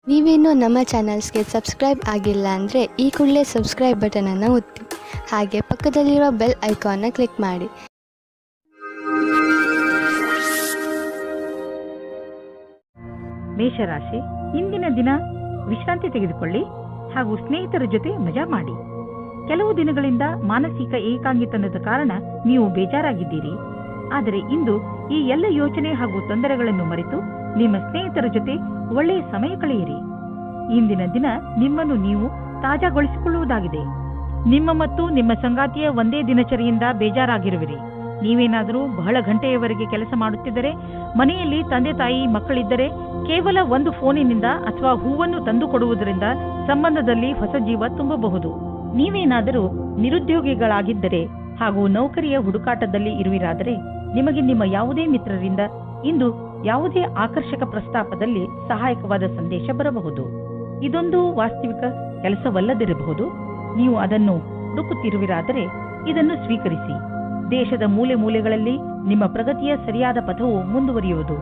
ನೀವೇನೂ ನಮ್ಮ ಚಾನಲ್ಸ್ಗೆ ಸಬ್ಸ್ಕ್ರೈಬ್ ಆಗಿಲ್ಲ ಅಂದರೆ ಈ ಕೂಡಲೇ ಸಬ್ಸ್ಕ್ರೈಬ್ ಬಟನನ್ನು ಒತ್ತಿ ಹಾಗೆ ಪಕ್ಕದಲ್ಲಿರುವ ಬೆಲ್ ಐಕಾನ್ನ ಕ್ಲಿಕ್ ಮಾಡಿ. ಮೇಷರಾಶಿ, ಇಂದಿನ ದಿನ ವಿಶ್ರಾಂತಿ ತೆಗೆದುಕೊಳ್ಳಿ ಹಾಗೂ ಸ್ನೇಹಿತರ ಜೊತೆ ಮಜಾ ಮಾಡಿ. ಕೆಲವು ದಿನಗಳಿಂದ ಮಾನಸಿಕ ಏಕಾಂಗಿತನದ ಕಾರಣ ನೀವು ಬೇಜಾರಾಗಿದ್ದೀರಿ. ಆದರೆ ಇಂದು ಈ ಎಲ್ಲ ಯೋಚನೆ ಹಾಗೂ ತೊಂದರೆಗಳನ್ನು ಮರೆತು ನಿಮ್ಮ ಸ್ನೇಹಿತರ ಜೊತೆ ಒಳ್ಳೆಯ ಸಮಯ ಕಳೆಯಿರಿ. ಇಂದಿನ ದಿನ ನಿಮ್ಮನ್ನು ನೀವು ತಾಜಾಗೊಳಿಸಿಕೊಳ್ಳುವುದಾಗಿದೆ. ನಿಮ್ಮ ಮತ್ತು ನಿಮ್ಮ ಸಂಗಾತಿಯ ಒಂದೇ ದಿನಚರಿಯಿಂದ ಬೇಜಾರಾಗಿರುವಿರಿ. ನೀವೇನಾದರೂ ಬಹಳ ಗಂಟೆಯವರೆಗೆ ಕೆಲಸ ಮಾಡುತ್ತಿದ್ದರೆ, ಮನೆಯಲ್ಲಿ ತಂದೆ ತಾಯಿ ಮಕ್ಕಳಿದ್ದರೆ ಕೇವಲ ಒಂದು ಫೋನಿನಿಂದ ಅಥವಾ ಹೂವನ್ನು ತಂದು ಕೊಡುವುದರಿಂದ ಸಂಬಂಧದಲ್ಲಿ ಹೊಸ ಜೀವ ತುಂಬಬಹುದು. ನೀವೇನಾದರೂ ನಿರುದ್ಯೋಗಿಗಳಾಗಿದ್ದರೆ ಹಾಗೂ ನೌಕರಿಯ ಹುಡುಕಾಟದಲ್ಲಿ ಇರುವಿರಾದರೆ ನಿಮಗೆ ನಿಮ್ಮ ಯಾವುದೇ ಮಿತ್ರರಿಂದ ಇಂದು ಯಾವುದೇ ಆಕರ್ಷಕ ಪ್ರಸ್ತಾಪದಲ್ಲಿ ಸಹಾಯಕವಾದ ಸಂದೇಶ ಬರಬಹುದು. ಇದೊಂದು ವಾಸ್ತವಿಕ ಕೆಲಸವಲ್ಲದಿರಬಹುದು. ನೀವು ಅದನ್ನು ಹುಡುಕುತ್ತಿರುವಿರಾದರೆ ಇದನ್ನು ಸ್ವೀಕರಿಸಿ. ದೇಶದ ಮೂಲೆ ಮೂಲೆಗಳಲ್ಲಿ ನಿಮ್ಮ ಪ್ರಗತಿಯ ಸರಿಯಾದ ಪಥವು ಮುಂದುವರಿಯುವುದು.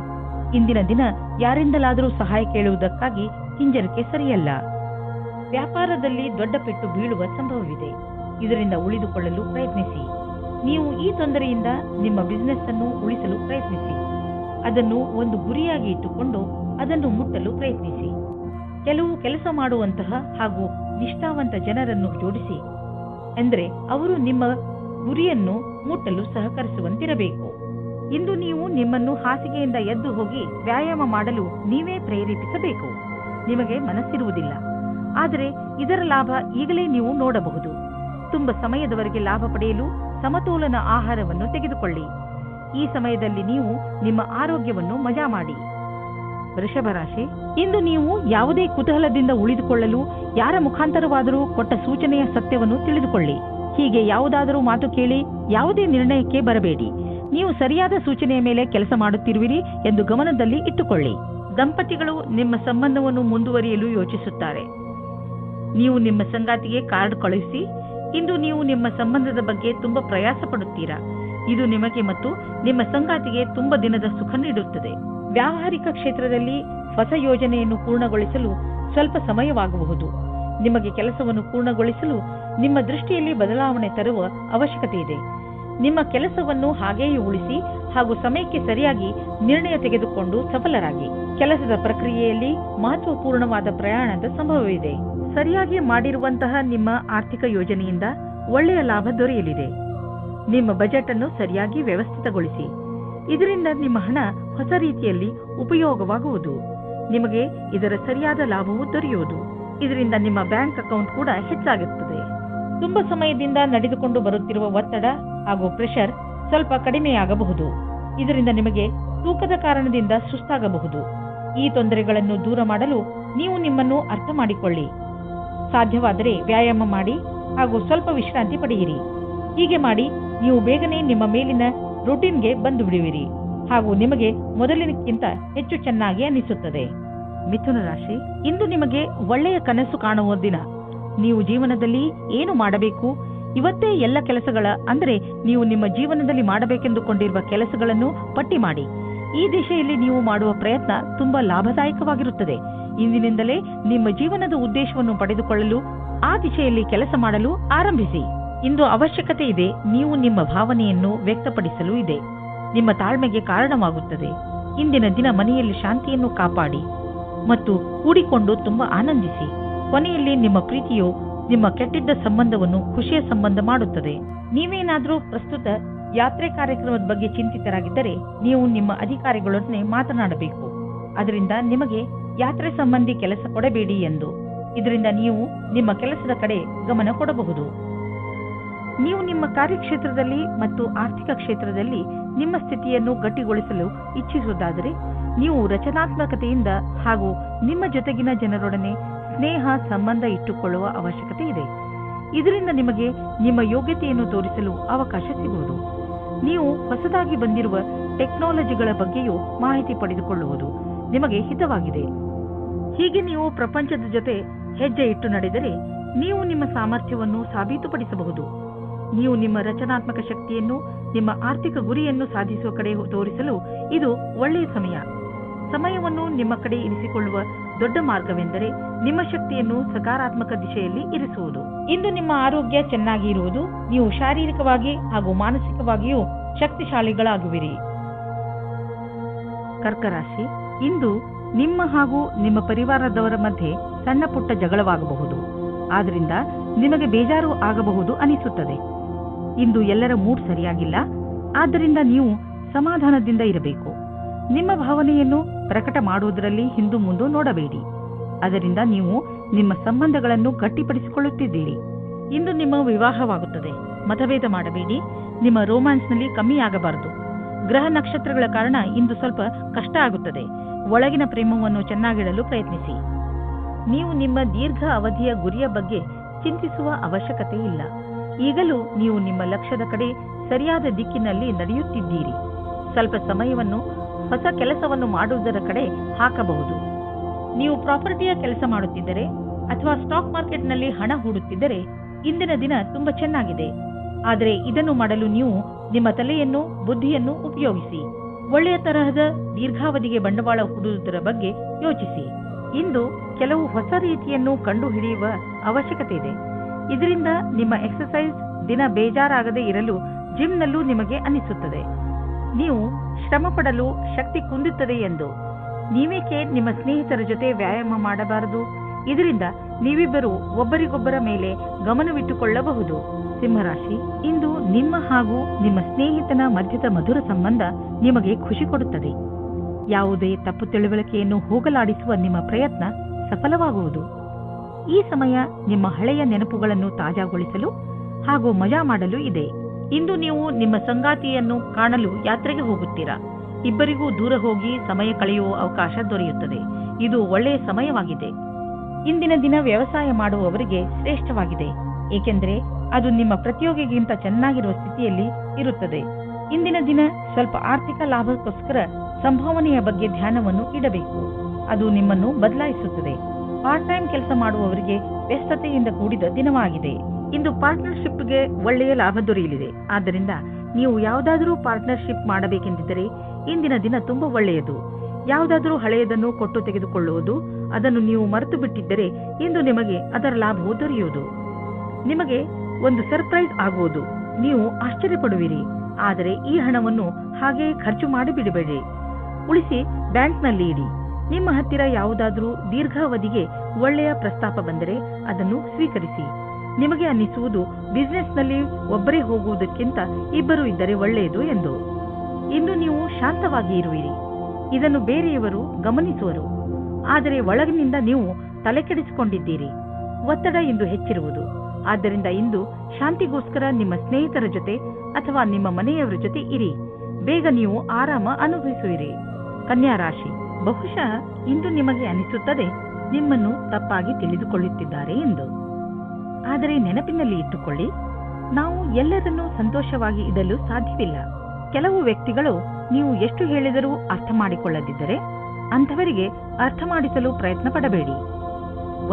ಇಂದಿನ ದಿನ ಯಾರಿಂದಲಾದರೂ ಸಹಾಯ ಕೇಳುವುದಕ್ಕಾಗಿ ಹಿಂಜರಿಕೆ ಸರಿಯಲ್ಲ. ವ್ಯಾಪಾರದಲ್ಲಿ ದೊಡ್ಡ ಪೆಟ್ಟು ಬೀಳುವ ಸಂಭವವಿದೆ. ಇದರಿಂದ ಉಳಿದುಕೊಳ್ಳಲು ಪ್ರಯತ್ನಿಸಿ. ನೀವು ಈ ತೊಂದರೆಯಿಂದ ನಿಮ್ಮ ಬಿಸಿನೆಸ್ ಅನ್ನು ಉಳಿಸಲು ಪ್ರಯತ್ನಿಸಿ. ಅದನ್ನು ಒಂದು ಗುರಿಯಾಗಿ ಇಟ್ಟುಕೊಂಡು ಅದನ್ನು ಮುಟ್ಟಲು ಪ್ರಯತ್ನಿಸಿ. ಕೆಲವು ಕೆಲಸ ಮಾಡುವಂತಹ ಹಾಗೂ ನಿಷ್ಠಾವಂತ ಜನರನ್ನು ಜೋಡಿಸಿ, ಎಂದರೆ ಅವರು ನಿಮ್ಮ ಗುರಿಯನ್ನು ಮುಟ್ಟಲು ಸಹಕರಿಸುವಂತಿರಬೇಕು. ಇಂದು ನೀವು ನಿಮ್ಮನ್ನು ಹಾಸಿಗೆಯಿಂದ ಎದ್ದು ಹೋಗಿ ವ್ಯಾಯಾಮ ಮಾಡಲು ನೀವೇ ಪ್ರೇರೇಪಿಸಬೇಕು. ನಿಮಗೆ ಮನಸ್ಸಿರುವುದಿಲ್ಲ, ಆದರೆ ಇದರ ಲಾಭ ಈಗಲೇ ನೀವು ನೋಡಬಹುದು. ತುಂಬ ಸಮಯದವರೆಗೆ ಲಾಭ ಪಡೆಯಲು ಸಮತೋಲನ ಆಹಾರವನ್ನು ತೆಗೆದುಕೊಳ್ಳಿ. ಈ ಸಮಯದಲ್ಲಿ ನೀವು ನಿಮ್ಮ ಆರೋಗ್ಯವನ್ನು ಮಜಾ ಮಾಡಿ. ವೃಷಭ ರಾಶಿ, ಇಂದು ನೀವು ಯಾವುದೇ ಕುತೂಹಲದಿಂದ ಉಳಿದುಕೊಳ್ಳಲು ಯಾರ ಮುಖಾಂತರವಾದರೂ ಕೊಟ್ಟ ಸೂಚನೆಯ ಸತ್ಯವನ್ನು ತಿಳಿದುಕೊಳ್ಳಿ. ಹೀಗೆ ಯಾವುದಾದರೂ ಮಾತು ಕೇಳಿ ಯಾವುದೇ ನಿರ್ಣಯಕ್ಕೆ ಬರಬೇಡಿ. ನೀವು ಸರಿಯಾದ ಸೂಚನೆಯ ಮೇಲೆ ಕೆಲಸ ಮಾಡುತ್ತಿರುವಿರಿ ಎಂದು ಗಮನದಲ್ಲಿ ಇಟ್ಟುಕೊಳ್ಳಿ. ದಂಪತಿಗಳು ನಿಮ್ಮ ಸಂಬಂಧವನ್ನು ಮುಂದುವರಿಯಲು ಯೋಚಿಸುತ್ತಾರೆ. ನೀವು ನಿಮ್ಮ ಸಂಗಾತಿಗೆ ಕಾರ್ಡ್ ಕಳುಹಿಸಿ. ಇಂದು ನೀವು ನಿಮ್ಮ ಸಂಬಂಧದ ಬಗ್ಗೆ ತುಂಬಾ ಪ್ರಯಾಸ ಪಡುತ್ತೀರಾ. ಇದು ನಿಮಗೆ ಮತ್ತು ನಿಮ್ಮ ಸಂಗಾತಿಗೆ ತುಂಬಾ ದಿನದ ಸುಖ ನೀಡುತ್ತದೆ. ವ್ಯಾವಹಾರಿಕ ಕ್ಷೇತ್ರದಲ್ಲಿ ಹೊಸ ಯೋಜನೆಯನ್ನು ಪೂರ್ಣಗೊಳಿಸಲು ಸ್ವಲ್ಪ ಸಮಯವಾಗಬಹುದು. ನಿಮಗೆ ಕೆಲಸವನ್ನು ಪೂರ್ಣಗೊಳಿಸಲು ನಿಮ್ಮ ದೃಷ್ಟಿಯಲ್ಲಿ ಬದಲಾವಣೆ ತರುವ ಅವಶ್ಯಕತೆ ಇದೆ. ನಿಮ್ಮ ಕೆಲಸವನ್ನು ಹಾಗೆಯೇ ಉಳಿಸಿ ಹಾಗೂ ಸಮಯಕ್ಕೆ ಸರಿಯಾಗಿ ನಿರ್ಣಯ ತೆಗೆದುಕೊಂಡು ಸಫಲರಾಗಿ. ಕೆಲಸದ ಪ್ರಕ್ರಿಯೆಯಲ್ಲಿ ಮಹತ್ವಪೂರ್ಣವಾದ ಪ್ರಯಾಣದ ಸಂಭವವಿದೆ. ಸರಿಯಾಗಿ ಮಾಡಿರುವಂತಹ ನಿಮ್ಮ ಆರ್ಥಿಕ ಯೋಜನೆಯಿಂದ ಒಳ್ಳೆಯ ಲಾಭ ದೊರೆಯಲಿದೆ. ನಿಮ್ಮ ಬಜೆಟ್ ಅನ್ನು ಸರಿಯಾಗಿ ವ್ಯವಸ್ಥಿತಗೊಳಿಸಿ. ಇದರಿಂದ ನಿಮ್ಮ ಹಣ ಹೊಸ ರೀತಿಯಲ್ಲಿ ಉಪಯೋಗವಾಗುವುದು. ನಿಮಗೆ ಇದರ ಸರಿಯಾದ ಲಾಭವು ದೊರೆಯುವುದು. ಇದರಿಂದ ನಿಮ್ಮ ಬ್ಯಾಂಕ್ ಅಕೌಂಟ್ ಕೂಡ ಹೆಚ್ಚಾಗುತ್ತದೆ. ತುಂಬಾ ಸಮಯದಿಂದ ನಡೆದುಕೊಂಡು ಬರುತ್ತಿರುವ ಒತ್ತಡ ಹಾಗೂ ಪ್ರೆಷರ್ ಸ್ವಲ್ಪ ಕಡಿಮೆಯಾಗಬಹುದು. ಇದರಿಂದ ನಿಮಗೆ ತೂಕದ ಕಾರಣದಿಂದ ಸುಸ್ತಾಗಬಹುದು. ಈ ತೊಂದರೆಗಳನ್ನು ದೂರ ಮಾಡಲು ನೀವು ನಿಮ್ಮನ್ನು ಅರ್ಥ ಮಾಡಿಕೊಳ್ಳಿ. ಸಾಧ್ಯವಾದರೆ ವ್ಯಾಯಾಮ ಮಾಡಿ ಹಾಗೂ ಸ್ವಲ್ಪ ವಿಶ್ರಾಂತಿ ಪಡೆಯಿರಿ. ಹೀಗೆ ಮಾಡಿ ನೀವು ಬೇಗನೆ ನಿಮ್ಮ ಮೇಲಿನ ರೂಟೀನ್ಗೆ ಬಂದು ಬಿಡುವಿರಿ ಹಾಗೂ ನಿಮಗೆ ಮೊದಲಿನಕ್ಕಿಂತ ಹೆಚ್ಚು ಚೆನ್ನಾಗಿ ಅನಿಸುತ್ತದೆ. ಮಿಥುನ ರಾಶಿ, ಇಂದು ನಿಮಗೆ ಒಳ್ಳೆಯ ಕನಸು ಕಾಣುವ ದಿನ. ನೀವು ಜೀವನದಲ್ಲಿ ಏನು ಮಾಡಬೇಕು, ಇವತ್ತೇ ಎಲ್ಲ ಕೆಲಸಗಳ ಅಂದರೆ ನೀವು ನಿಮ್ಮ ಜೀವನದಲ್ಲಿ ಮಾಡಬೇಕೆಂದುಕೊಂಡಿರುವ ಕೆಲಸಗಳನ್ನು ಪಟ್ಟಿ ಮಾಡಿ. ಈ ದಿಶೆಯಲ್ಲಿ ನೀವು ಮಾಡುವ ಪ್ರಯತ್ನ ತುಂಬಾ ಲಾಭದಾಯಕವಾಗಿರುತ್ತದೆ. ಇಂದಿನಿಂದಲೇ ನಿಮ್ಮ ಜೀವನದ ಉದ್ದೇಶವನ್ನು ಪಡೆದುಕೊಳ್ಳಲು ಆ ದಿಶೆಯಲ್ಲಿ ಕೆಲಸ ಮಾಡಲು ಆರಂಭಿಸಿ. ಇಂದು ಅವಶ್ಯಕತೆ ಇದೆ. ನೀವು ನಿಮ್ಮ ಭಾವನೆಯನ್ನು ವ್ಯಕ್ತಪಡಿಸಲು ಇದೆ. ನಿಮ್ಮ ತಾಳ್ಮೆಗೆ ಕಾರಣವಾಗುತ್ತದೆ. ಇಂದಿನ ದಿನ ಮನೆಯಲ್ಲಿ ಶಾಂತಿಯನ್ನು ಕಾಪಾಡಿ ಮತ್ತು ಕೂಡಿಕೊಂಡು ತುಂಬಾ ಆನಂದಿಸಿ. ಕೊನೆಯಲ್ಲಿ ನಿಮ್ಮ ಪ್ರೀತಿಯು ನಿಮ್ಮ ಕೆಟ್ಟಿದ್ದ ಸಂಬಂಧವನ್ನು ಖುಷಿಯ ಸಂಬಂಧ ಮಾಡುತ್ತದೆ. ನೀವೇನಾದರೂ ಪ್ರಸ್ತುತ ಯಾತ್ರೆ ಕಾರ್ಯಕ್ರಮದ ಬಗ್ಗೆ ಚಿಂತಿತರಾಗಿದ್ದರೆ ನೀವು ನಿಮ್ಮ ಅಧಿಕಾರಿಗಳೊಡನೆ ಮಾತನಾಡಬೇಕು. ಅದರಿಂದ ನಿಮಗೆ ಯಾತ್ರೆ ಸಂಬಂಧಿ ಕೆಲಸ ಕೊಡಬೇಡಿ ಎಂದು. ಇದರಿಂದ ನೀವು ನಿಮ್ಮ ಕೆಲಸದ ಕಡೆ ಗಮನ ಕೊಡಬಹುದು. ನೀವು ನಿಮ್ಮ ಕಾರ್ಯಕ್ಷೇತ್ರದಲ್ಲಿ ಮತ್ತು ಆರ್ಥಿಕ ಕ್ಷೇತ್ರದಲ್ಲಿ ನಿಮ್ಮ ಸ್ಥಿತಿಯನ್ನು ಗಟ್ಟಿಗೊಳಿಸಲು ಇಚ್ಛಿಸುವುದಾದರೆ ನೀವು ರಚನಾತ್ಮಕತೆಯಿಂದ ಹಾಗೂ ನಿಮ್ಮ ಜೊತೆಗಿನ ಜನರೊಡನೆ ಸ್ನೇಹ ಸಂಬಂಧ ಇಟ್ಟುಕೊಳ್ಳುವ ಅವಶ್ಯಕತೆ ಇದೆ. ಇದರಿಂದ ನಿಮಗೆ ನಿಮ್ಮ ಯೋಗ್ಯತೆಯನ್ನು ತೋರಿಸಲು ಅವಕಾಶ ಸಿಗುವುದು. ನೀವು ಹೊಸದಾಗಿ ಬಂದಿರುವ ಟೆಕ್ನಾಲಜಿಗಳ ಬಗ್ಗೆಯೂ ಮಾಹಿತಿ ಪಡೆದುಕೊಳ್ಳುವುದು ನಿಮಗೆ ಹಿತವಾಗಿದೆ. ಹೀಗೆ ನೀವು ಪ್ರಪಂಚದ ಜೊತೆ ಹೆಜ್ಜೆ ಇಟ್ಟು ನಡೆದರೆ ನೀವು ನಿಮ್ಮ ಸಾಮರ್ಥ್ಯವನ್ನು ಸಾಬೀತುಪಡಿಸಬಹುದು. ನೀವು ನಿಮ್ಮ ರಚನಾತ್ಮಕ ಶಕ್ತಿಯನ್ನು ನಿಮ್ಮ ಆರ್ಥಿಕ ಗುರಿಯನ್ನು ಸಾಧಿಸುವ ಕಡೆ ತೋರಿಸಲು ಇದು ಒಳ್ಳೆಯ ಸಮಯ. ಸಮಯವನ್ನು ನಿಮ್ಮ ಕಡೆ ಇರಿಸಿಕೊಳ್ಳುವ ದೊಡ್ಡ ಮಾರ್ಗವೆಂದರೆ ನಿಮ್ಮ ಶಕ್ತಿಯನ್ನು ಸಕಾರಾತ್ಮಕ ದಿಶೆಯಲ್ಲಿ ಇರಿಸುವುದು. ಇಂದು ನಿಮ್ಮ ಆರೋಗ್ಯ ಚೆನ್ನಾಗಿ ಇರುವುದು, ನೀವು ಶಾರೀರಿಕವಾಗಿ ಹಾಗೂ ಮಾನಸಿಕವಾಗಿಯೂ ಶಕ್ತಿಶಾಲಿಗಳಾಗುವಿರಿ. ಕರ್ಕ ರಾಶಿ, ಇಂದು ನಿಮ್ಮ ಹಾಗೂ ನಿಮ್ಮ ಪರಿವಾರದವರ ಮಧ್ಯೆ ಸಣ್ಣ ಪುಟ್ಟ ಜಗಳವಾಗಬಹುದು. ಆದ್ರಿಂದ ನಿಮಗೆ ಬೇಜಾರು ಆಗಬಹುದು ಅನಿಸುತ್ತದೆ. ಇಂದು ಎಲ್ಲರ ಮೂಡ್ ಸರಿಯಾಗಿಲ್ಲ, ಆದ್ದರಿಂದ ನೀವು ಸಮಾಧಾನದಿಂದ ಇರಬೇಕು. ನಿಮ್ಮ ಭಾವನೆಯನ್ನು ಪ್ರಕಟ ಮಾಡುವುದರಲ್ಲಿ ಹಿಂದು ಮುಂದು ನೋಡಬೇಡಿ. ಅದರಿಂದ ನೀವು ನಿಮ್ಮ ಸಂಬಂಧಗಳನ್ನು ಗಟ್ಟಿಪಡಿಸಿಕೊಳ್ಳುತ್ತಿದ್ದೀರಿ. ಇಂದು ನಿಮ್ಮ ವಿವಾಹವಾಗುತ್ತದೆ. ಮತಭೇದ ಮಾಡಬೇಡಿ. ನಿಮ್ಮ ರೋಮ್ಯಾನ್ಸ್ನಲ್ಲಿ ಕಮ್ಮಿಯಾಗಬಾರದು. ಗ್ರಹ ನಕ್ಷತ್ರಗಳ ಕಾರಣ ಇಂದು ಸ್ವಲ್ಪ ಕಷ್ಟ ಆಗುತ್ತದೆ. ಒಳಗಿನ ಪ್ರೇಮವನ್ನು ಚೆನ್ನಾಗಿಡಲು ಪ್ರಯತ್ನಿಸಿ. ನೀವು ನಿಮ್ಮ ದೀರ್ಘ ಅವಧಿಯ ಗುರಿಯ ಬಗ್ಗೆ ಚಿಂತಿಸುವ ಅವಶ್ಯಕತೆ ಇಲ್ಲ. ಈಗಲೂ ನೀವು ನಿಮ್ಮ ಲಕ್ಷ್ಯದ ಕಡೆ ಸರಿಯಾದ ದಿಕ್ಕಿನಲ್ಲಿ ನಡೆಯುತ್ತಿದ್ದೀರಿ. ಸ್ವಲ್ಪ ಸಮಯವನ್ನು ಹೊಸ ಕೆಲಸವನ್ನು ಮಾಡುವುದರ ಕಡೆ ಹಾಕಬಹುದು. ನೀವು ಪ್ರಾಪರ್ಟಿಯ ಕೆಲಸ ಮಾಡುತ್ತಿದ್ದರೆ ಅಥವಾ ಸ್ಟಾಕ್ ಮಾರ್ಕೆಟ್ನಲ್ಲಿ ಹಣ ಹೂಡುತ್ತಿದ್ದರೆ ಇಂದಿನ ದಿನ ತುಂಬಾ ಚೆನ್ನಾಗಿದೆ. ಆದರೆ ಇದನ್ನು ಮಾಡಲು ನೀವು ನಿಮ್ಮ ತಲೆಯನ್ನು, ಬುದ್ಧಿಯನ್ನು ಉಪಯೋಗಿಸಿ. ಒಳ್ಳೆಯ ತರಹದ ದೀರ್ಘಾವಧಿಗೆ ಬಂಡವಾಳ ಹೂಡುವುದರ ಬಗ್ಗೆ ಯೋಚಿಸಿ. ಇಂದು ಕೆಲವು ಹೊಸ ರೀತಿಯನ್ನು ಕಂಡುಹಿಡಿಯುವ ಅವಶ್ಯಕತೆ ಇದೆ. ಇದರಿಂದ ನಿಮ್ಮ ಎಕ್ಸರ್ಸೈಸ್ ದಿನ ಬೇಜಾರಾಗದೇ ಇರಲು ಜಿಮ್ನಲ್ಲೂ ನಿಮಗೆ ಅನಿಸುತ್ತದೆ. ನೀವು ಶ್ರಮ ಪಡಲು ಶಕ್ತಿ ಕುಂದುತ್ತದೆ ಎಂದು. ನೀವೇಕೆ ನಿಮ್ಮ ಸ್ನೇಹಿತರ ಜೊತೆ ವ್ಯಾಯಾಮ ಮಾಡಬಾರದು? ಇದರಿಂದ ನೀವಿಬ್ಬರು ಒಬ್ಬರಿಗೊಬ್ಬರ ಮೇಲೆ ಗಮನವಿಟ್ಟುಕೊಳ್ಳಬಹುದು. ಸಿಂಹರಾಶಿ, ಇಂದು ನಿಮ್ಮ ಹಾಗೂ ನಿಮ್ಮ ಸ್ನೇಹಿತನ ಮಧ್ಯದ ಮಧುರ ಸಂಬಂಧ ನಿಮಗೆ ಖುಷಿ ಕೊಡುತ್ತದೆ. ಯಾವುದೇ ತಪ್ಪು ತಿಳುವಳಿಕೆಯನ್ನು ಹೋಗಲಾಡಿಸುವ ನಿಮ್ಮ ಪ್ರಯತ್ನ ಸಫಲವಾಗುವುದು. ಈ ಸಮಯ ನಿಮ್ಮ ಹಳೆಯ ನೆನಪುಗಳನ್ನು ತಾಜಾಗೊಳಿಸಲು ಹಾಗೂ ಮಜಾ ಮಾಡಲು ಇದೆ. ಇಂದು ನೀವು ನಿಮ್ಮ ಸಂಗಾತಿಯನ್ನು ಕಾಣಲು ಯಾತ್ರೆಗೆ ಹೋಗುತ್ತೀರಾ. ಇಬ್ಬರಿಗೂ ದೂರ ಹೋಗಿ ಸಮಯ ಕಳೆಯುವ ಅವಕಾಶ ದೊರೆಯುತ್ತದೆ. ಇದು ಒಳ್ಳೆಯ ಸಮಯವಾಗಿದೆ. ಇಂದಿನ ದಿನ ವ್ಯವಸಾಯ ಮಾಡುವವರಿಗೆ ಶ್ರೇಷ್ಠವಾಗಿದೆ, ಏಕೆಂದರೆ ಅದು ನಿಮ್ಮ ಪ್ರತಿಯೋಗಿಗಿಂತ ಚೆನ್ನಾಗಿರುವ ಸ್ಥಿತಿಯಲ್ಲಿ ಇರುತ್ತದೆ. ಇಂದಿನ ದಿನ ಸ್ವಲ್ಪ ಆರ್ಥಿಕ ಲಾಭಕ್ಕೋಸ್ಕರ ಸಂಭಾವನೆಯ ಬಗ್ಗೆ ಧ್ಯಾನವನ್ನು ಇಡಬೇಕು. ಅದು ನಿಮ್ಮನ್ನು ಬದಲಾಯಿಸುತ್ತದೆ. ಪಾರ್ಟ್ ಟೈಮ್ ಕೆಲಸ ಮಾಡುವವರಿಗೆ ವ್ಯಸ್ತತೆಯಿಂದ ಕೂಡಿದ ದಿನವಾಗಿದೆ. ಇಂದು ಪಾರ್ಟ್ನರ್ಶಿಪ್ಗೆ ಒಳ್ಳೆಯ ಲಾಭ ದೊರೆಯಲಿದೆ. ಆದ್ದರಿಂದ ನೀವು ಯಾವುದಾದರೂ ಪಾರ್ಟ್ನರ್ಶಿಪ್ ಮಾಡಬೇಕೆಂದಿದ್ದರೆ ಇಂದಿನ ದಿನ ತುಂಬಾ ಒಳ್ಳೆಯದು. ಯಾವುದಾದರೂ ಹಳೆಯದನ್ನು ಕೊಟ್ಟು ತೆಗೆದುಕೊಳ್ಳುವುದು, ಅದನ್ನು ನೀವು ಮರೆತು ಬಿಟ್ಟಿದ್ದರೆ ಇಂದು ನಿಮಗೆ ಅದರ ಲಾಭವು ದೊರೆಯುವುದು. ನಿಮಗೆ ಒಂದು ಸರ್ಪ್ರೈಸ್ ಆಗುವುದು. ನೀವು ಆಶ್ಚರ್ಯಪಡುವಿರಿ. ಆದರೆ ಈ ಹಣವನ್ನು ಹಾಗೆಯೇ ಖರ್ಚು ಮಾಡಿಬಿಡಬೇಡಿ. ಉಳಿಸಿ ಬ್ಯಾಂಕ್ನಲ್ಲಿ ಇಡಿ. ನಿಮ್ಮ ಹತ್ತಿರ ಯಾವುದಾದರೂ ದೀರ್ಘಾವಧಿಗೆ ಒಳ್ಳೆಯ ಪ್ರಸ್ತಾಪ ಬಂದರೆ ಅದನ್ನು ಸ್ವೀಕರಿಸಿ. ನಿಮಗೆ ಅನ್ನಿಸುವುದು ಬಿಸಿನೆಸ್ನಲ್ಲಿ ಒಬ್ಬರೇ ಹೋಗುವುದಕ್ಕಿಂತ ಇಬ್ಬರು ಇದ್ದರೆ ಒಳ್ಳೆಯದು ಎಂದು. ಇಂದು ನೀವು ಶಾಂತವಾಗಿ ಇರುವಿರಿ. ಇದನ್ನು ಬೇರೆಯವರು ಗಮನಿಸುವರು. ಆದರೆ ಒಳಗಿನಿಂದ ನೀವು ತಲೆಕೆಡಿಸಿಕೊಂಡಿದ್ದೀರಿ. ಒತ್ತಡ ಇಂದು ಹೆಚ್ಚಿರುವುದು. ಆದ್ದರಿಂದ ಇಂದು ಶಾಂತಿಗೋಸ್ಕರ ನಿಮ್ಮ ಸ್ನೇಹಿತರ ಜೊತೆ ಅಥವಾ ನಿಮ್ಮ ಮನೆಯವರ ಜೊತೆ ಇರಿ. ಬೇಗ ನೀವು ಆರಾಮ ಅನುಭವಿಸುವಿರಿ. ಕನ್ಯಾ ರಾಶಿ, ಬಹುಶಃ ಇಂದು ನಿಮಗೆ ಅನಿಸುತ್ತದೆ ನಿಮ್ಮನ್ನು ತಪ್ಪಾಗಿ ತಿಳಿದುಕೊಳ್ಳುತ್ತಿದ್ದಾರೆ ಎಂದು. ಆದರೆ ನೆನಪಿನಲ್ಲಿ ಇಟ್ಟುಕೊಳ್ಳಿ, ನಾವು ಎಲ್ಲರನ್ನೂ ಸಂತೋಷವಾಗಿ ಇಡಲು ಸಾಧ್ಯವಿಲ್ಲ. ಕೆಲವು ವ್ಯಕ್ತಿಗಳು ನೀವು ಎಷ್ಟು ಹೇಳಿದರೂ ಅರ್ಥ ಮಾಡಿಕೊಳ್ಳದಿದ್ದರೆ ಅಂಥವರಿಗೆ ಅರ್ಥ ಮಾಡಿಸಲು ಪ್ರಯತ್ನ ಪಡಬೇಡಿ.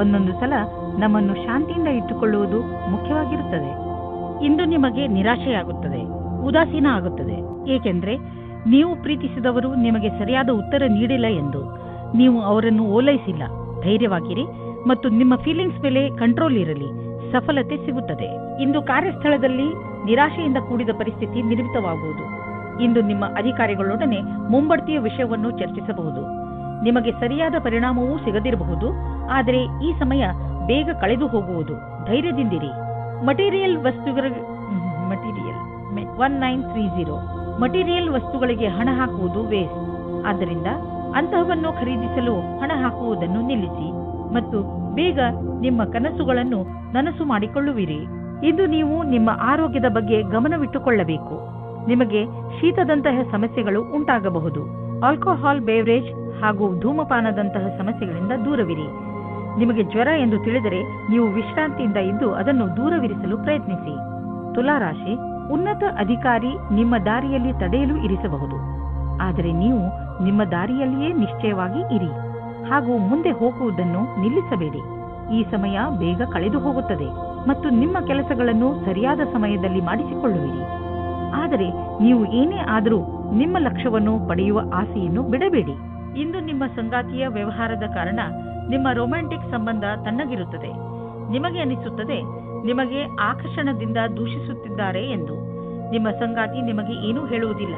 ಒಂದೊಂದು ಸಲ ನಮ್ಮನ್ನು ಶಾಂತಿಯಿಂದ ಇಟ್ಟುಕೊಳ್ಳುವುದು ಮುಖ್ಯವಾಗಿರುತ್ತದೆ. ಇಂದು ನಿಮಗೆ ನಿರಾಶೆಯಾಗುತ್ತದೆ, ಉದಾಸೀನ ಆಗುತ್ತದೆ, ಏಕೆಂದರೆ ನೀವು ಪ್ರೀತಿಸಿದವರು ನಿಮಗೆ ಸರಿಯಾದ ಉತ್ತರ ನೀಡಿಲ್ಲ ಎಂದು. ನೀವು ಅವರನ್ನು ಓಲೈಸಿಲ್ಲ. ಧೈರ್ಯವಾಗಿರಿ ಮತ್ತು ನಿಮ್ಮ ಫೀಲಿಂಗ್ಸ್ ಮೇಲೆ ಕಂಟ್ರೋಲ್ ಇರಲಿ. ಸಫಲತೆ ಸಿಗುತ್ತದೆ. ಇಂದು ಕಾರ್ಯಸ್ಥಳದಲ್ಲಿ ನಿರಾಶೆಯಿಂದ ಕೂಡಿದ ಪರಿಸ್ಥಿತಿ ನಿರ್ಮಿತವಾಗುವುದು. ಇಂದು ನಿಮ್ಮ ಅಧಿಕಾರಿಗಳೊಡನೆ ಮುಂಬಡ್ತಿಯ ವಿಷಯವನ್ನು ಚರ್ಚಿಸಬಹುದು. ನಿಮಗೆ ಸರಿಯಾದ ಪರಿಣಾಮವೂ ಸಿಗದಿರಬಹುದು. ಆದರೆ ಈ ಸಮಯ ಬೇಗ ಕಳೆದು ಹೋಗುವುದು. ಧೈರ್ಯದಿಂದಿರಿ. ಮಟೀರಿಯಲ್ 1930 ಮಟೀರಿಯಲ್ ವಸ್ತುಗಳಿಗೆ ಹಣ ಹಾಕುವುದು ವೇಸ್ಟ್. ಆದ್ದರಿಂದ ಅಂತಹವನ್ನು ಖರೀದಿಸಲು ಹಣ ಹಾಕುವುದನ್ನು ನಿಲ್ಲಿಸಿ ಮತ್ತು ಬೇಗ ನಿಮ್ಮ ಕನಸುಗಳನ್ನು ನನಸು ಮಾಡಿಕೊಳ್ಳುವಿರಿ. ಇಂದು ನೀವು ನಿಮ್ಮ ಆರೋಗ್ಯದ ಬಗ್ಗೆ ಗಮನವಿಟ್ಟುಕೊಳ್ಳಬೇಕು. ನಿಮಗೆ ಶೀತದಂತಹ ಸಮಸ್ಯೆಗಳು ಉಂಟಾಗಬಹುದು. ಆಲ್ಕೋಹಾಲ್ ಬೇವರೇಜ್ ಹಾಗೂ ಧೂಮಪಾನದಂತಹ ಸಮಸ್ಯೆಗಳಿಂದ ದೂರವಿರಿ. ನಿಮಗೆ ಜ್ವರ ಎಂದು ತಿಳಿದರೆ ನೀವು ವಿಶ್ರಾಂತಿಯಿಂದ ಇದ್ದು ಅದನ್ನು ದೂರವಿರಿಸಲು ಪ್ರಯತ್ನಿಸಿ. ತುಲಾರಾಶಿ, ಉನ್ನತ ಅಧಿಕಾರಿ ನಿಮ್ಮ ದಾರಿಯಲ್ಲಿ ತಡೆಯಲು ಇರಿಸಬಹುದು. ಆದರೆ ನೀವು ನಿಮ್ಮ ದಾರಿಯಲ್ಲಿಯೇ ನಿಶ್ಚಯವಾಗಿ ಇರಿ ಹಾಗೂ ಮುಂದೆ ಹೋಗುವುದನ್ನು ನಿಲ್ಲಿಸಬೇಡಿ. ಈ ಸಮಯ ಬೇಗ ಕಳೆದು ಹೋಗುತ್ತದೆ ಮತ್ತು ನಿಮ್ಮ ಕೆಲಸಗಳನ್ನು ಸರಿಯಾದ ಸಮಯದಲ್ಲಿ ಮಾಡಿಸಿಕೊಳ್ಳುವಿರಿ. ಆದರೆ ನೀವು ಏನೇ ಆದರೂ ನಿಮ್ಮ ಲಕ್ಷ್ಯವನ್ನು ಪಡೆಯುವ ಆಸೆಯನ್ನು ಬಿಡಬೇಡಿ. ಇಂದು ನಿಮ್ಮ ಸಂಗಾತಿಯ ವ್ಯವಹಾರದ ಕಾರಣ ನಿಮ್ಮ ರೊಮ್ಯಾಂಟಿಕ್ ಸಂಬಂಧ ತಣ್ಣಗಿರುತ್ತದೆ. ನಿಮಗೆ ಅನಿಸುತ್ತದೆ ನಿಮಗೆ ಆಕರ್ಷಣದಿಂದ ದೂಷಿಸುತ್ತಿದ್ದಾರೆ ಎಂದು. ನಿಮ್ಮ ಸಂಗಾತಿ ನಿಮಗೆ ಏನೂ ಹೇಳುವುದಿಲ್ಲ.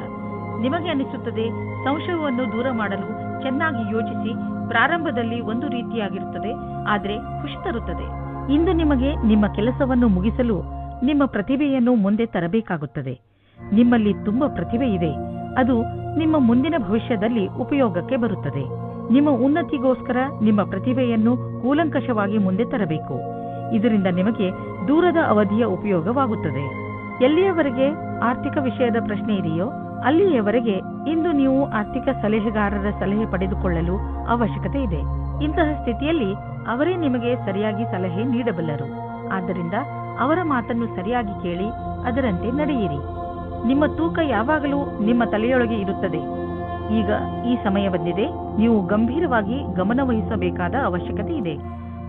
ನಿಮಗೆ ಅನಿಸುತ್ತದೆ ಸಂಶಯವನ್ನು ದೂರ ಮಾಡಲು ಚೆನ್ನಾಗಿ ಯೋಚಿಸಿ. ಪ್ರಾರಂಭದಲ್ಲಿ ಒಂದು ರೀತಿಯಾಗಿರುತ್ತದೆ, ಆದರೆ ಖುಷಿ ತರುತ್ತದೆ. ಇಂದು ನಿಮಗೆ ನಿಮ್ಮ ಕೆಲಸವನ್ನು ಮುಗಿಸಲು ನಿಮ್ಮ ಪ್ರತಿಭೆಯನ್ನು ಮುಂದೆ ತರಬೇಕಾಗುತ್ತದೆ. ನಿಮ್ಮಲ್ಲಿ ತುಂಬಾ ಪ್ರತಿಭೆ ಇದೆ. ಅದು ನಿಮ್ಮ ಮುಂದಿನ ಭವಿಷ್ಯದಲ್ಲಿ ಉಪಯೋಗಕ್ಕೆ ಬರುತ್ತದೆ. ನಿಮ್ಮ ಉನ್ನತಿಗೋಸ್ಕರ ನಿಮ್ಮ ಪ್ರತಿಭೆಯನ್ನು ಕೂಲಂಕಷವಾಗಿ ಮುಂದೆ ತರಬೇಕು. ಇದರಿಂದ ನಿಮಗೆ ದೂರದ ಅವಧಿಯ ಉಪಯೋಗವಾಗುತ್ತದೆ. ಎಲ್ಲಿಯವರೆಗೆ ಆರ್ಥಿಕ ವಿಷಯದ ಪ್ರಶ್ನೆ ಇದೆಯೋ ಅಲ್ಲಿಯವರೆಗೆ ಇಂದು ನೀವು ಆರ್ಥಿಕ ಸಲಹೆಗಾರರ ಸಲಹೆ ಪಡೆದುಕೊಳ್ಳಲು ಅವಶ್ಯಕತೆ ಇದೆ. ಇಂತಹ ಸ್ಥಿತಿಯಲ್ಲಿ ಅವರೇ ನಿಮಗೆ ಸರಿಯಾಗಿ ಸಲಹೆ ನೀಡಬಲ್ಲರು. ಆದ್ದರಿಂದ ಅವರ ಮಾತನ್ನು ಸರಿಯಾಗಿ ಕೇಳಿ, ಅದರಂತೆ ನಡೆಯಿರಿ. ನಿಮ್ಮ ತೂಕ ಯಾವಾಗಲೂ ನಿಮ್ಮ ತಲೆಯೊಳಗೆ ಇರುತ್ತದೆ. ಈಗ ಈ ಸಮಯ ಬಂದಿದೆ. ನೀವು ಗಂಭೀರವಾಗಿ ಗಮನವಹಿಸಬೇಕಾದ ಅವಶ್ಯಕತೆ ಇದೆ.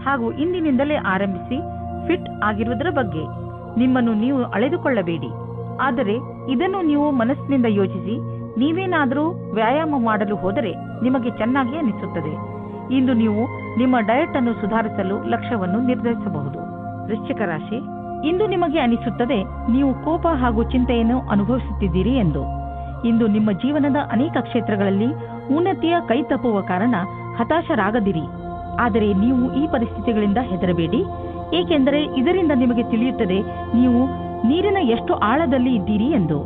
ಹಾಗೂ ಇಂದಿನಿಂದಲೇ ಆರಂಭಿಸಿ ಫಿಟ್ ಆಗಿರುವುದರ ಬಗ್ಗೆ ನಿಮ್ಮನ್ನು ನೀವು ಅಳೆದುಕೊಳ್ಳಬೇಡಿ. ಆದರೆ ಇದನ್ನು ನೀವು ಮನಸ್ಸಿನಿಂದ ಯೋಚಿಸಿ. ನೀವೇನಾದರೂ ವ್ಯಾಯಾಮ ಮಾಡಲು ಹೋದರೆ ನಿಮಗೆ ಚೆನ್ನಾಗಿ ಅನಿಸುತ್ತದೆ. ಇಂದು ನೀವು ನಿಮ್ಮ ಡಯಟ್ ಅನ್ನು ಸುಧಾರಿಸಲು ಲಕ್ಷ್ಯವನ್ನು ನಿರ್ಧರಿಸಬಹುದು. ವೃಶ್ಚಿಕ ರಾಶಿ, ಇಂದು ನಿಮಗೆ ಅನಿಸುತ್ತದೆ ನೀವು ಕೋಪ ಹಾಗೂ ಚಿಂತೆಯನ್ನು ಅನುಭವಿಸುತ್ತಿದ್ದೀರಿ ಎಂದು. ಇಂದು ನಿಮ್ಮ ಜೀವನದ ಅನೇಕ ಕ್ಷೇತ್ರಗಳಲ್ಲಿ ಉನ್ನತಿಯ ಕೈ ತಪ್ಪುವ ಕಾರಣ ಹತಾಶರಾಗದಿರಿ. ಆದರೆ ನೀವು ಈ ಪರಿಸ್ಥಿತಿಗಳಿಂದ ಹೆದರಬೇಡಿ, ಏಕೆಂದರೆ ಇದರಿಂದ ನಿಮಗೆ ತಿಳಿಯುತ್ತದೆ ನೀವು ನೀರಿನ ಎಷ್ಟು ಆಳದಲ್ಲಿ ಇದ್ದೀರಿ ಎಂದು.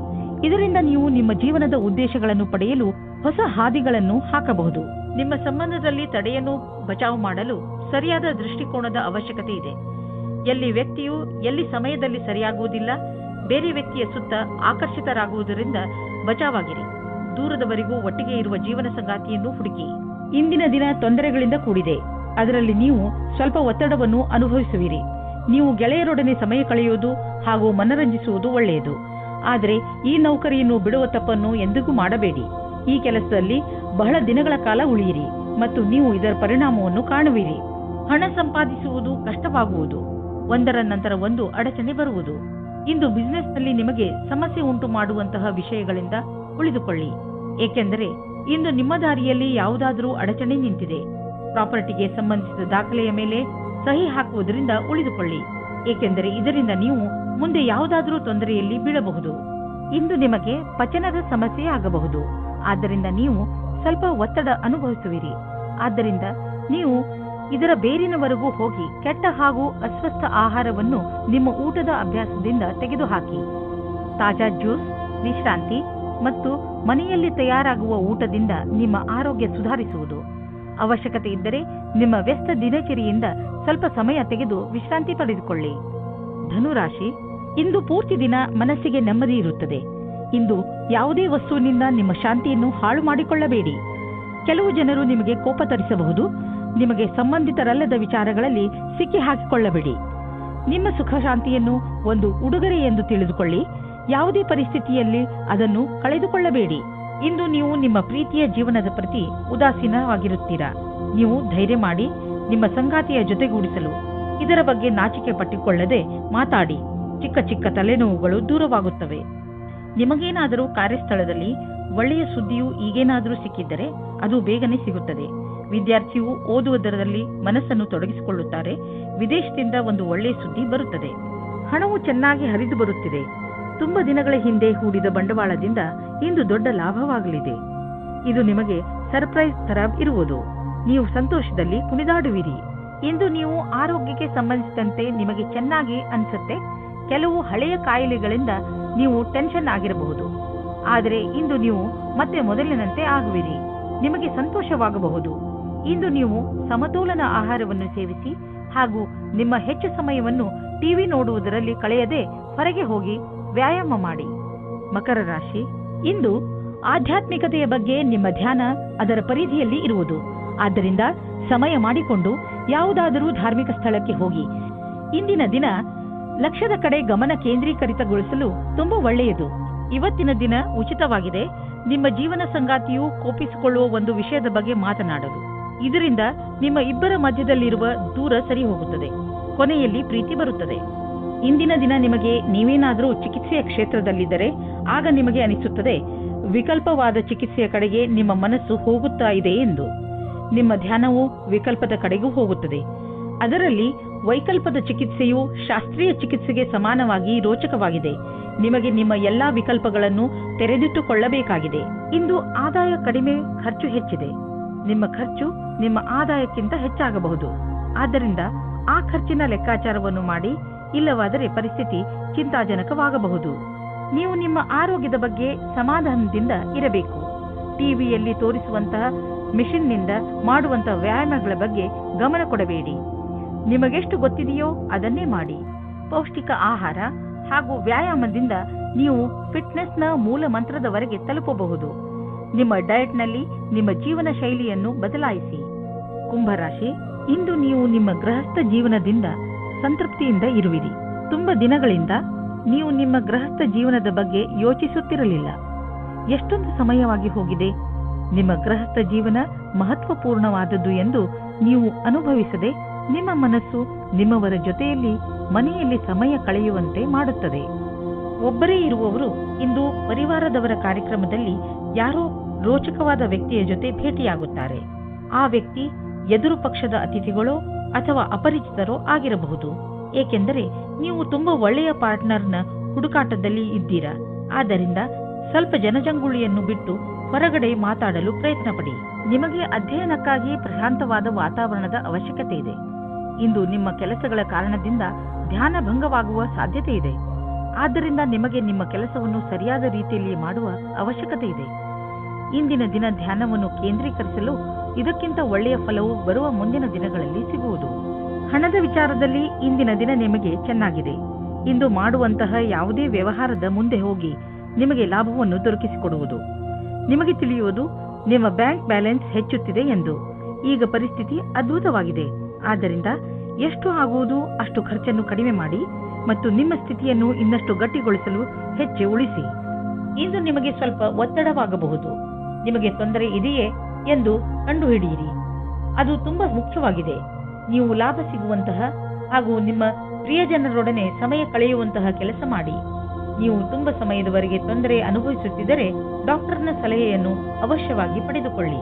ಇದರಿಂದ ನೀವು ನಿಮ್ಮ ಜೀವನದ ಉದ್ದೇಶಗಳನ್ನು ಪಡೆಯಲು ಹೊಸ ಹಾದಿಗಳನ್ನು ಹಾಕಬಹುದು. ನಿಮ್ಮ ಸಂಬಂಧದಲ್ಲಿ ತಡೆಯನ್ನು ಬಚಾವು ಮಾಡಲು ಸರಿಯಾದ ದೃಷ್ಟಿಕೋನದ ಅವಶ್ಯಕತೆ ಇದೆ. ಎಲ್ಲಿ ವ್ಯಕ್ತಿಯು ಎಲ್ಲಿ ಸಮಯದಲ್ಲಿ ಸರಿಯಾಗುವುದಿಲ್ಲ, ಬೇರೆ ವ್ಯಕ್ತಿಯ ಸುತ್ತ ಆಕರ್ಷಿತರಾಗುವುದರಿಂದ ಬಚಾವಾಗಿರಿ. ದೂರದವರೆಗೂ ಒಟ್ಟಿಗೆ ಇರುವ ಜೀವನ ಸಂಗಾತಿಯನ್ನು ಹುಡುಕಿ. ಇಂದಿನ ದಿನ ತೊಂದರೆಗಳಿಂದ ಕೂಡಿದೆ. ಅದರಲ್ಲಿ ನೀವು ಸ್ವಲ್ಪ ಒತ್ತಡವನ್ನು ಅನುಭವಿಸುವಿರಿ. ನೀವು ಗೆಳೆಯರೊಡನೆ ಸಮಯ ಕಳೆಯುವುದು ಹಾಗೂ ಮನರಂಜಿಸುವುದು ಒಳ್ಳೆಯದು. ಆದರೆ ಈ ನೌಕರಿಯನ್ನು ಬಿಡುವ ತಪ್ಪನ್ನು ಎಂದಿಗೂ ಮಾಡಬೇಡಿ. ಈ ಕೆಲಸದಲ್ಲಿ ಬಹಳ ದಿನಗಳ ಕಾಲ ಉಳಿಯಿರಿ ಮತ್ತು ನೀವು ಇದರ ಪರಿಣಾಮವನ್ನು ಕಾಣುವಿರಿ. ಹಣ ಸಂಪಾದಿಸುವುದು ಕಷ್ಟವಾಗುವುದು. ಒಂದರ ನಂತರ ಒಂದು ಅಡಚಣೆ ಬರುವುದು. ಇಂದು ಬಿಸಿನೆಸ್ನಲ್ಲಿ ನಿಮಗೆ ಸಮಸ್ಯೆ ಉಂಟು ಮಾಡುವಂತಹ ವಿಷಯಗಳಿಂದ ಉಳಿದುಕೊಳ್ಳಿ, ಏಕೆಂದರೆ ಇಂದು ನಿಮ್ಮ ದಾರಿಯಲ್ಲಿ ಯಾವುದಾದರೂ ಅಡಚಣೆ ನಿಂತಿದೆ. ಪ್ರಾಪರ್ಟಿಗೆ ಸಂಬಂಧಿಸಿದ ದಾಖಲೆಯ ಮೇಲೆ ಸಹಿ ಹಾಕುವುದರಿಂದ ಉಳಿದುಕೊಳ್ಳಿ, ಏಕೆಂದರೆ ಇದರಿಂದ ನೀವು ಮುಂದೆ ಯಾವುದಾದರೂ ತೊಂದರೆಯಲ್ಲಿ ಬೀಳಬಹುದು. ಇಂದು ನಿಮಗೆ ಪಚನದ ಸಮಸ್ಯೆ ಆಗಬಹುದು. ಆದ್ದರಿಂದ ನೀವು ಸ್ವಲ್ಪ ಒತ್ತಡ ಅನುಭವಿಸುವಿರಿ. ಆದ್ದರಿಂದ ನೀವು ಇದರ ಬೇರಿನವರೆಗೂ ಹೋಗಿ ಕೆಟ್ಟ ಹಾಗೂ ಅಸ್ವಸ್ಥ ಆಹಾರವನ್ನು ನಿಮ್ಮ ಊಟದ ಅಭ್ಯಾಸದಿಂದ ತೆಗೆದುಹಾಕಿ. ತಾಜಾ ಜ್ಯೂಸ್, ವಿಶ್ರಾಂತಿ ಮತ್ತು ಮನೆಯಲ್ಲಿ ತಯಾರಾಗುವ ಊಟದಿಂದ ನಿಮ್ಮ ಆರೋಗ್ಯ ಸುಧಾರಿಸುವುದು. ಅವಶ್ಯಕತೆ ಇದ್ದರೆ ನಿಮ್ಮ ವ್ಯಸ್ತ ದಿನಚರಿಯಿಂದ ಸ್ವಲ್ಪ ಸಮಯ ತೆಗೆದು ವಿಶ್ರಾಂತಿ ಪಡೆದುಕೊಳ್ಳಿ. ಧನುರಾಶಿ, ಇಂದು ಪೂರ್ತಿ ದಿನ ಮನಸ್ಸಿಗೆ ನೆಮ್ಮದಿ ಇರುತ್ತದೆ. ಇಂದು ಯಾವುದೇ ವಸ್ತುವಿನಿಂದ ನಿಮ್ಮ ಶಾಂತಿಯನ್ನು ಹಾಳು ಮಾಡಿಕೊಳ್ಳಬೇಡಿ. ಕೆಲವು ಜನರು ನಿಮಗೆ ಕೋಪ ತರಿಸಬಹುದು. ನಿಮಗೆ ಸಂಬಂಧಿತರಲ್ಲದ ವಿಚಾರಗಳಲ್ಲಿ ಸಿಕ್ಕಿ ಹಾಕಿಕೊಳ್ಳಬೇಡಿ. ನಿಮ್ಮ ಸುಖ ಶಾಂತಿಯನ್ನು ಒಂದು ಉಡುಗೊರೆ ಎಂದು ತಿಳಿದುಕೊಳ್ಳಿ. ಯಾವುದೇ ಪರಿಸ್ಥಿತಿಯಲ್ಲಿ ಅದನ್ನು ಕಳೆದುಕೊಳ್ಳಬೇಡಿ. ಇಂದು ನೀವು ನಿಮ್ಮ ಪ್ರೀತಿಯ ಜೀವನದ ಪ್ರತಿ ಉದಾಸೀನವಾಗಿರುತ್ತೀರಾ. ನೀವು ಧೈರ್ಯ ಮಾಡಿ ನಿಮ್ಮ ಸಂಗಾತಿಯ ಜೊತೆಗೂಡಿಸಲು ಇದರ ಬಗ್ಗೆ ನಾಚಿಕೆ ಪಟ್ಟಿಕೊಳ್ಳದೆ ಮಾತಾಡಿ. ಚಿಕ್ಕ ಚಿಕ್ಕ ತಲೆನೋವುಗಳು ದೂರವಾಗುತ್ತವೆ. ನಿಮಗೇನಾದರೂ ಕಾರ್ಯಸ್ಥಳದಲ್ಲಿ ಒಳ್ಳೆಯ ಸುದ್ದಿಯು ಈಗೇನಾದರೂ ಸಿಕ್ಕಿದ್ದರೆ ಅದು ಬೇಗನೆ ಸಿಗುತ್ತದೆ. ವಿದ್ಯಾರ್ಥಿಯು ಓದುವುದರಲ್ಲಿ ಮನಸ್ಸನ್ನು ತೊಡಗಿಸಿಕೊಳ್ಳುತ್ತಾರೆ. ವಿದೇಶದಿಂದ ಒಂದು ಒಳ್ಳೆಯ ಸುದ್ದಿ ಬರುತ್ತದೆ. ಹಣವು ಚೆನ್ನಾಗಿ ಹರಿದು ಬರುತ್ತಿದೆ. ತುಂಬಾ ದಿನಗಳ ಹಿಂದೆ ಹೂಡಿದ ಬಂಡವಾಳದಿಂದ ಇಂದು ದೊಡ್ಡ ಲಾಭವಾಗಲಿದೆ. ಇದು ನಿಮಗೆ ಸರ್ಪ್ರೈಸ್ ತರ ಇರುವುದು. ನೀವು ಸಂತೋಷದಲ್ಲಿ ಕುಣಿದಾಡುವಿರಿ. ಇಂದು ನೀವು ಆರೋಗ್ಯಕ್ಕೆ ಸಂಬಂಧಿಸಿದಂತೆ ನಿಮಗೆ ಚೆನ್ನಾಗಿ ಅನಿಸುತ್ತೆ. ಕೆಲವು ಹಳೆಯ ಕಾಯಿಲೆಗಳಿಂದ ನೀವು ಟೆನ್ಷನ್ ಆಗಿರಬಹುದು. ಆದರೆ ಇಂದು ನೀವು ಮತ್ತೆ ಮೊದಲಿನಂತೆ ಆಗುವಿರಿ. ನಿಮಗೆ ಸಂತೋಷವಾಗಬಹುದು. ಇಂದು ನೀವು ಸಮತೋಲನ ಆಹಾರವನ್ನು ಸೇವಿಸಿ ಹಾಗೂ ನಿಮ್ಮ ಹೆಚ್ಚು ಸಮಯವನ್ನು ಟಿವಿ ನೋಡುವುದರಲ್ಲಿ ಕಳೆಯದೆ ಹೊರಗೆ ಹೋಗಿ ವ್ಯಾಯಾಮ ಮಾಡಿ. ಮಕರ ರಾಶಿ, ಇಂದು ಆಧ್ಯಾತ್ಮಿಕತೆಯ ಬಗ್ಗೆ ನಿಮ್ಮ ಧ್ಯಾನ ಅದರ ಪರಿಧಿಯಲ್ಲಿ ಇರುವುದು. ಆದ್ದರಿಂದ ಸಮಯ ಮಾಡಿಕೊಂಡು ಯಾವುದಾದರೂ ಧಾರ್ಮಿಕ ಸ್ಥಳಕ್ಕೆ ಹೋಗಿ. ಇಂದಿನ ದಿನ ಲಕ್ಷ್ಯದ ಕಡೆ ಗಮನ ಕೇಂದ್ರೀಕರಿತಗೊಳಿಸಲು ತುಂಬಾ ಒಳ್ಳೆಯದು. ಇವತ್ತಿನ ದಿನ ಉಚಿತವಾಗಿದೆ. ನಿಮ್ಮ ಜೀವನ ಸಂಗಾತಿಯು ಕೋಪಿಸಿಕೊಳ್ಳುವ ಒಂದು ವಿಷಯದ ಬಗ್ಗೆ ಮಾತನಾಡಲು. ಇದರಿಂದ ನಿಮ್ಮ ಇಬ್ಬರ ಮಧ್ಯದಲ್ಲಿರುವ ದೂರ ಸರಿ ಹೋಗುತ್ತದೆ. ಕೊನೆಯಲ್ಲಿ ಪ್ರೀತಿ ಬರುತ್ತದೆ. ಇಂದಿನ ದಿನ ನಿಮಗೆ ನೀವೇನಾದರೂ ಚಿಕಿತ್ಸೆಯ ಕ್ಷೇತ್ರದಲ್ಲಿದ್ದರೆ ಆಗ ನಿಮಗೆ ಅನಿಸುತ್ತದೆ ವಿಕಲ್ಪವಾದ ಚಿಕಿತ್ಸೆಯ ಕಡೆಗೆ ನಿಮ್ಮ ಮನಸ್ಸು ಹೋಗುತ್ತಾ ಇದೆ ಎಂದು. ನಿಮ್ಮ ಧ್ಯಾನವು ವಿಕಲ್ಪದ ಕಡೆಗೂ ಹೋಗುತ್ತದೆ. ಅದರಲ್ಲಿ ವೈಕಲ್ಪದ ಚಿಕಿತ್ಸೆಯು ಶಾಸ್ತ್ರೀಯ ಚಿಕಿತ್ಸೆಗೆ ಸಮಾನವಾಗಿ ರೋಚಕವಾಗಿದೆ. ನಿಮಗೆ ನಿಮ್ಮ ಎಲ್ಲಾ ವಿಕಲ್ಪಗಳನ್ನು ತೆರೆದಿಟ್ಟುಕೊಳ್ಳಬೇಕಾಗಿದೆ. ಇಂದು ಆದಾಯ ಕಡಿಮೆ, ಖರ್ಚು ಹೆಚ್ಚಿದೆ. ನಿಮ್ಮ ಖರ್ಚು ನಿಮ್ಮ ಆದಾಯಕ್ಕಿಂತ ಹೆಚ್ಚಾಗಬಹುದು. ಆದ್ದರಿಂದ ಆ ಖರ್ಚಿನ ಲೆಕ್ಕಾಚಾರವನ್ನು ಮಾಡಿ, ಇಲ್ಲವಾದರೆ ಪರಿಸ್ಥಿತಿ ಚಿಂತಾಜನಕವಾಗಬಹುದು. ನೀವು ನಿಮ್ಮ ಆರೋಗ್ಯದ ಬಗ್ಗೆ ಸಮಾಧಾನದಿಂದ ಇರಬೇಕು. ಟಿವಿಯಲ್ಲಿ ತೋರಿಸುವಂತಹ ಮಿಷನ್ನಿಂದ ಮಾಡುವಂತಹ ವ್ಯಾಯಾಮಗಳ ಬಗ್ಗೆ ಗಮನ ಕೊಡಬೇಡಿ. ನಿಮಗೆಷ್ಟು ಗೊತ್ತಿದೆಯೋ ಅದನ್ನೇ ಮಾಡಿ. ಪೌಷ್ಟಿಕ ಆಹಾರ ಹಾಗೂ ವ್ಯಾಯಾಮದಿಂದ ನೀವು ಫಿಟ್ನೆಸ್ನ ಮೂಲ ಮಂತ್ರದವರೆಗೆ ತಲುಪಬಹುದು. ನಿಮ್ಮ ಡಯಟ್ನಲ್ಲಿ ನಿಮ್ಮ ಜೀವನ ಶೈಲಿಯನ್ನು ಬದಲಾಯಿಸಿ. ಕುಂಭರಾಶಿ, ಇಂದು ನೀವು ನಿಮ್ಮ ಗೃಹಸ್ಥ ಜೀವನದಿಂದ ಸಂತೃಪ್ತಿಯಿಂದ ಇರುವಿರಿ. ತುಂಬ ದಿನಗಳಿಂದ ನೀವು ನಿಮ್ಮ ಗೃಹಸ್ಥ ಜೀವನದ ಬಗ್ಗೆ ಯೋಚಿಸುತ್ತಿರಲಿಲ್ಲ. ಎಷ್ಟೊಂದು ಸಮಯವಾಗಿ ಹೋಗಿದೆ. ನಿಮ್ಮ ಗೃಹಸ್ಥ ಜೀವನ ಮಹತ್ವಪೂರ್ಣವಾದದ್ದು ಎಂದು ನೀವು ಅನುಭವಿಸದೆ ನಿಮ್ಮ ಮನಸ್ಸು ನಿಮ್ಮವರ ಜೊತೆಯಲ್ಲಿ ಮನೆಯಲ್ಲಿ ಸಮಯ ಕಳೆಯುವಂತೆ ಮಾಡುತ್ತದೆ. ಒಬ್ಬರೇ ಇರುವವರು ಇಂದು ಪರಿವಾರದವರ ಕಾರ್ಯಕ್ರಮದಲ್ಲಿ ಯಾರೋ ರೋಚಕವಾದ ವ್ಯಕ್ತಿಯ ಜೊತೆ ಭೇಟಿಯಾಗುತ್ತಾರೆ. ಆ ವ್ಯಕ್ತಿ ಎದುರು ಪಕ್ಷದ ಅತಿಥಿಗಳೋ ಅಥವಾ ಅಪರಿಚಿತರೋ ಆಗಿರಬಹುದು. ಏಕೆಂದರೆ ನೀವು ತುಂಬಾ ಒಳ್ಳೆಯ ಪಾರ್ಟ್ನರ್ನ ಹುಡುಕಾಟದಲ್ಲಿ ಇದ್ದೀರಾ. ಆದ್ದರಿಂದ ಸ್ವಲ್ಪ ಜನಜಂಗುಳಿಯನ್ನು ಬಿಟ್ಟು ಹೊರಗಡೆ ಮಾತಾಡಲು ಪ್ರಯತ್ನ ಪಡಿ. ನಿಮಗೆ ಅಧ್ಯಯನಕ್ಕಾಗಿ ಪ್ರಶಾಂತವಾದ ವಾತಾವರಣದ ಅವಶ್ಯಕತೆ ಇದೆ. ಇಂದು ನಿಮ್ಮ ಕೆಲಸಗಳ ಕಾರಣದಿಂದ ಧ್ಯಾನ ಭಂಗವಾಗುವ ಸಾಧ್ಯತೆ ಇದೆ. ಆದ್ದರಿಂದ ನಿಮಗೆ ನಿಮ್ಮ ಕೆಲಸವನ್ನು ಸರಿಯಾದ ರೀತಿಯಲ್ಲಿ ಮಾಡುವ ಅವಶ್ಯಕತೆ ಇದೆ. ಇಂದಿನ ದಿನ ಧ್ಯಾನವನ್ನು ಕೇಂದ್ರೀಕರಿಸಲು ಇದಕ್ಕಿಂತ ಒಳ್ಳೆಯ ಫಲವು ಬರುವ ಮುಂದಿನ ದಿನಗಳಲ್ಲಿ ಸಿಗುವುದು. ಹಣದ ವಿಚಾರದಲ್ಲಿ ಇಂದಿನ ದಿನ ನಿಮಗೆ ಚೆನ್ನಾಗಿದೆ. ಇಂದು ಮಾಡುವಂತಹ ಯಾವುದೇ ವ್ಯವಹಾರದ ಮುಂದೆ ಹೋಗಿ ನಿಮಗೆ ಲಾಭವನ್ನು ದೊರಕಿಸಿಕೊಡುವುದು. ನಿಮಗೆ ತಿಳಿಯುವುದು ನಿಮ್ಮ ಬ್ಯಾಂಕ್ ಬ್ಯಾಲೆನ್ಸ್ ಹೆಚ್ಚುತ್ತಿದೆ ಎಂದು. ಈಗ ಪರಿಸ್ಥಿತಿ ಅದ್ಭುತವಾಗಿದೆ. ಆದ್ದರಿಂದ ಎಷ್ಟು ಆಗುವುದು ಅಷ್ಟು ಖರ್ಚನ್ನು ಕಡಿಮೆ ಮಾಡಿ ಮತ್ತು ನಿಮ್ಮ ಸ್ಥಿತಿಯನ್ನು ಇನ್ನಷ್ಟು ಗಟ್ಟಿಗೊಳಿಸಲು ಹೆಚ್ಚು ಉಳಿಸಿ. ಇಂದು ನಿಮಗೆ ಸ್ವಲ್ಪ ಒತ್ತಡವಾಗಬಹುದು. ನಿಮಗೆ ತೊಂದರೆ ಇದೆಯೇ ಎಂದು ಕಂಡುಹಿಡಿಯಿರಿ. ಅದು ತುಂಬಾ ಮುಖ್ಯವಾಗಿದೆ. ನೀವು ಲಾಭ ಸಿಗುವಂತಹ ಹಾಗೂ ನಿಮ್ಮ ಪ್ರಿಯಜನರೊಡನೆ ಸಮಯ ಕಳೆಯುವಂತಹ ಕೆಲಸ ಮಾಡಿ. ನೀವು ತುಂಬಾ ಸಮಯದವರೆಗೆ ತೊಂದರೆ ಅನುಭವಿಸುತ್ತಿದ್ದರೆ ಡಾಕ್ಟರ್ನ ಸಲಹೆಯನ್ನು ಅವಶ್ಯವಾಗಿ ಪಡೆದುಕೊಳ್ಳಿ.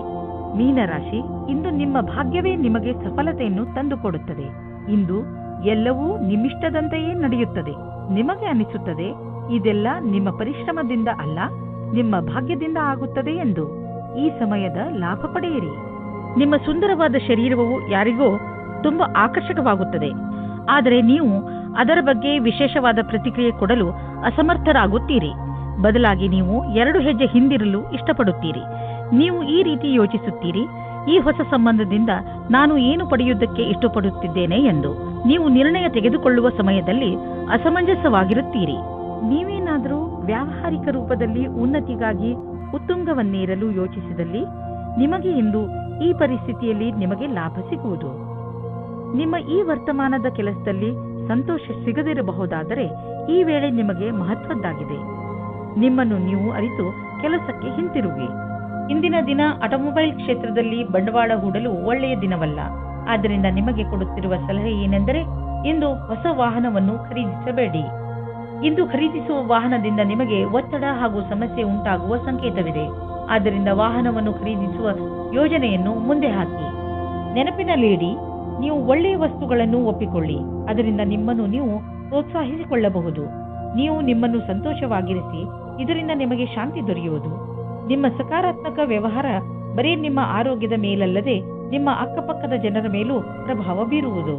ಮೀನರಾಶಿ, ಇಂದು ನಿಮ್ಮ ಭಾಗ್ಯವೇ ನಿಮಗೆ ಸಫಲತೆಯನ್ನು ತಂದುಕೊಡುತ್ತದೆ. ಇಂದು ಎಲ್ಲವೂ ನಿಮ್ಮಿಷ್ಟದಂತೆಯೇ ನಡೆಯುತ್ತದೆ. ನಿಮಗೆ ಅನಿಸುತ್ತದೆ ಇದೆಲ್ಲ ನಿಮ್ಮ ಪರಿಶ್ರಮದಿಂದ ಅಲ್ಲ, ನಿಮ್ಮ ಭಾಗ್ಯದಿಂದ ಆಗುತ್ತದೆ ಎಂದು. ಈ ಸಮಯದ ಲಾಭ ಪಡೆಯಿರಿ. ನಿಮ್ಮ ಸುಂದರವಾದ ಶರೀರವು ಯಾರಿಗೋ ತುಂಬಾ ಆಕರ್ಷಕವಾಗುತ್ತದೆ. ಆದರೆ ನೀವು ಅದರ ಬಗ್ಗೆ ವಿಶೇಷವಾದ ಪ್ರತಿಕ್ರಿಯೆ ಕೊಡಲು ಅಸಮರ್ಥರಾಗುತ್ತೀರಿ. ಬದಲಾಗಿ ನೀವು 2 ಹೆಜ್ಜೆ ಹಿಂದಿರಲು ಇಷ್ಟಪಡುತ್ತೀರಿ. ನೀವು ಈ ರೀತಿ ಯೋಚಿಸುತ್ತೀರಿ, ಈ ಹೊಸ ಸಂಬಂಧದಿಂದ ನಾನು ಏನು ಪಡೆಯುವುದಕ್ಕೆ ಇಷ್ಟಪಡುತ್ತಿದ್ದೇನೆ ಎಂದು. ನೀವು ನಿರ್ಣಯ ತೆಗೆದುಕೊಳ್ಳುವ ಸಮಯದಲ್ಲಿ ಅಸಮಂಜಸವಾಗಿರುತ್ತೀರಿ. ನೀವೇನಾದರೂ ವ್ಯಾವಹಾರಿಕ ರೂಪದಲ್ಲಿ ಉನ್ನತಿಗಾಗಿ ಉತ್ತುಂಗವನ್ನೇರಲು ಯೋಚಿಸಿದಲ್ಲಿ ನಿಮಗೆ ಇಂದು ಈ ಪರಿಸ್ಥಿತಿಯಲ್ಲಿ ನಿಮಗೆ ಲಾಭ ಸಿಗುವುದು. ನಿಮ್ಮ ಈ ವರ್ತಮಾನದ ಕೆಲಸದಲ್ಲಿ ಸಂತೋಷ ಸಿಗದಿರಬಹುದಾದರೆ ಈ ವೇಳೆ ನಿಮಗೆ ಮಹತ್ವದ್ದಾಗಿದೆ. ನಿಮ್ಮನ್ನು ನೀವು ಅರಿತು ಕೆಲಸಕ್ಕೆ ಹಿಂತಿರುಗಿ. ಇಂದಿನ ದಿನ ಆಟೋಮೊಬೈಲ್ ಕ್ಷೇತ್ರದಲ್ಲಿ ಬಂಡವಾಳ ಹೂಡಲು ಒಳ್ಳೆಯ ದಿನವಲ್ಲ. ಆದ್ದರಿಂದ ನಿಮಗೆ ಕೊಡುತ್ತಿರುವ ಸಲಹೆ ಏನೆಂದರೆ ಇಂದು ಹೊಸ ವಾಹನವನ್ನು ಖರೀದಿಸಬೇಡಿ. ಇಂದು ಖರೀದಿಸುವ ವಾಹನದಿಂದ ನಿಮಗೆ ಒತ್ತಡ ಹಾಗೂ ಸಮಸ್ಯೆ ಉಂಟಾಗುವ ಸಂಕೇತವಿದೆ. ಆದ್ದರಿಂದ ವಾಹನವನ್ನು ಖರೀದಿಸುವ ಯೋಜನೆಯನ್ನು ಮುಂದೆ ಹಾಕಿ. ನೆನಪಿನಲ್ಲಿಡಿ, ನೀವು ಒಳ್ಳೆಯ ವಸ್ತುಗಳನ್ನು ಒಪ್ಪಿಕೊಳ್ಳಿ. ಅದರಿಂದ ನಿಮ್ಮನ್ನು ನೀವು ಪ್ರೋತ್ಸಾಹಿಸಿಕೊಳ್ಳಬಹುದು. ನೀವು ನಿಮ್ಮನ್ನು ಸಂತೋಷವಾಗಿರಿಸಿ, ಇದರಿಂದ ನಿಮಗೆ ಶಾಂತಿ ದೊರೆಯುವುದು. ನಿಮ್ಮ ಸಕಾರಾತ್ಮಕ ವ್ಯವಹಾರ ಬರೀ ನಿಮ್ಮ ಆರೋಗ್ಯದ ಮೇಲಲ್ಲದೆ ನಿಮ್ಮ ಅಕ್ಕಪಕ್ಕದ ಜನರ ಮೇಲೂ ಪ್ರಭಾವ ಬೀರುವುದು.